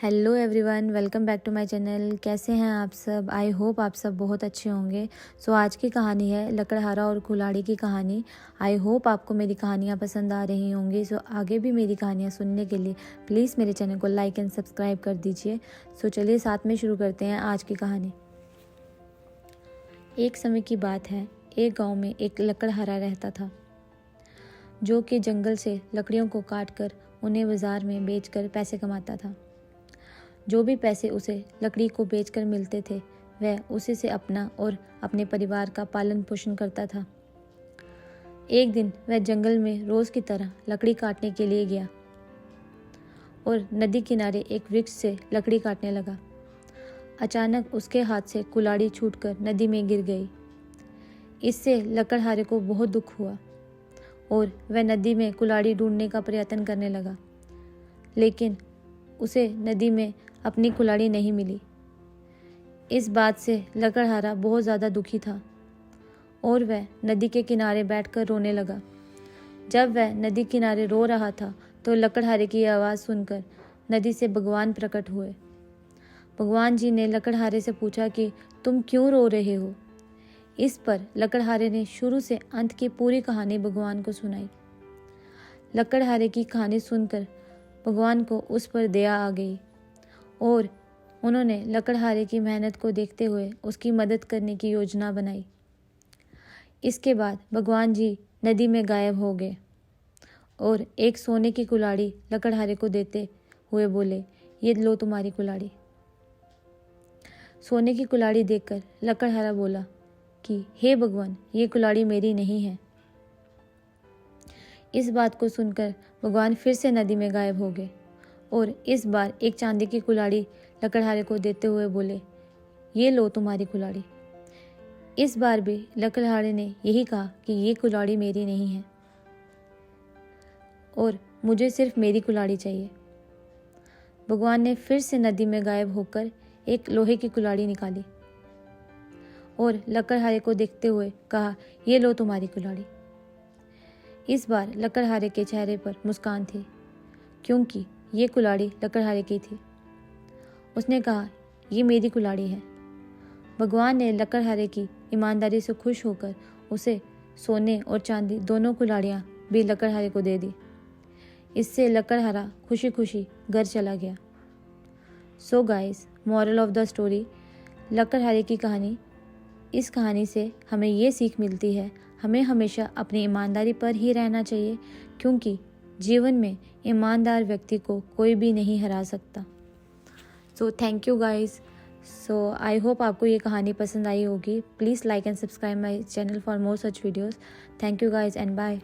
Hello everyone, welcome back to my channel. कैसे हैं आप सब? आई होप आप सब बहुत अच्छे होंगे। सो आज की कहानी है लकड़हारा और कुल्हाड़ी की कहानी। आई होप आपको मेरी कहानियाँ पसंद आ रही होंगी। सो आगे भी मेरी कहानियाँ सुनने के लिए प्लीज़ मेरे चैनल को लाइक एंड सब्सक्राइब कर दीजिए। सो चलिए साथ में शुरू करते हैं आज की कहानी। एक समय की बात है, एक गाँव में एक लकड़हारा रहता था जो कि जंगल से लकड़ियों को काट कर उन्हें बाज़ार में बेचकर पैसे कमाता था। जो भी पैसे उसे लकड़ी को बेचकर मिलते थे वह उसी से अपना और अपने परिवार का पालन पोषण करता था। एक दिन वह जंगल में रोज की तरह लकड़ी काटने के लिए गया और नदी किनारे एक वृक्ष से लकड़ी काटने लगा। अचानक उसके हाथ से कुल्हाड़ी छूटकर नदी में गिर गई। इससे लकड़हारे को बहुत दुख हुआ और वह नदी में कुल्हाड़ी ढूंढने का प्रयत्न करने लगा, लेकिन उसे नदी में अपनी कुल्हाड़ी नहीं मिली। इस बात से लकड़हारा बहुत ज़्यादा दुखी था और वह नदी के किनारे बैठकर रोने लगा। जब वह नदी किनारे रो रहा था तो लकड़हारे की आवाज़ सुनकर नदी से भगवान प्रकट हुए। भगवान जी ने लकड़हारे से पूछा कि तुम क्यों रो रहे हो। इस पर लकड़हारे ने शुरू से अंत की पूरी कहानी भगवान को सुनाई। लकड़हारे की कहानी सुनकर भगवान को उस पर दया आ गई और उन्होंने लकड़हारे की मेहनत को देखते हुए उसकी मदद करने की योजना बनाई। इसके बाद भगवान जी नदी में गायब हो गए और एक सोने की कुल्हाड़ी लकड़हारे को देते हुए बोले, ये लो तुम्हारी कुल्हाड़ी। सोने की कुल्हाड़ी देखकर लकड़हारा बोला कि हे भगवान, ये कुल्हाड़ी मेरी नहीं है। इस बात को सुनकर भगवान फिर से नदी में गायब हो गए और इस बार एक चांदी की कुल्हाड़ी लकड़हारे को देते हुए बोले, ये लो तुम्हारी कुल्हाड़ी। इस बार भी लकड़हारे ने यही कहा कि ये कुल्हाड़ी मेरी नहीं है और मुझे सिर्फ मेरी कुल्हाड़ी चाहिए। भगवान ने फिर से नदी में गायब होकर एक लोहे की कुल्हाड़ी निकाली और लकड़हारे को देखते हुए कहा, ये लो तुम्हारी कुल्हाड़ी। इस बार लकड़हारे के चेहरे पर मुस्कान थी क्योंकि ये कुल्हाड़ी लकड़हारे की थी। उसने कहा, ये मेरी कुल्हाड़ी है। भगवान ने लकड़हारे की ईमानदारी से खुश होकर उसे सोने और चांदी दोनों कुल्हाड़ियाँ भी लकड़हारे को दे दी। इससे लकड़हारा खुशी खुशी घर चला गया। So guys, moral of the story, लकड़हारे की कहानी। इस कहानी से हमें ये सीख मिलती है, हमें हमेशा अपनी ईमानदारी पर ही रहना चाहिए क्योंकि जीवन में ईमानदार व्यक्ति को कोई भी नहीं हरा सकता। So thank you guys. So I hope आपको ये कहानी पसंद आई होगी। Please like and subscribe my channel for more such videos. Thank you guys and bye.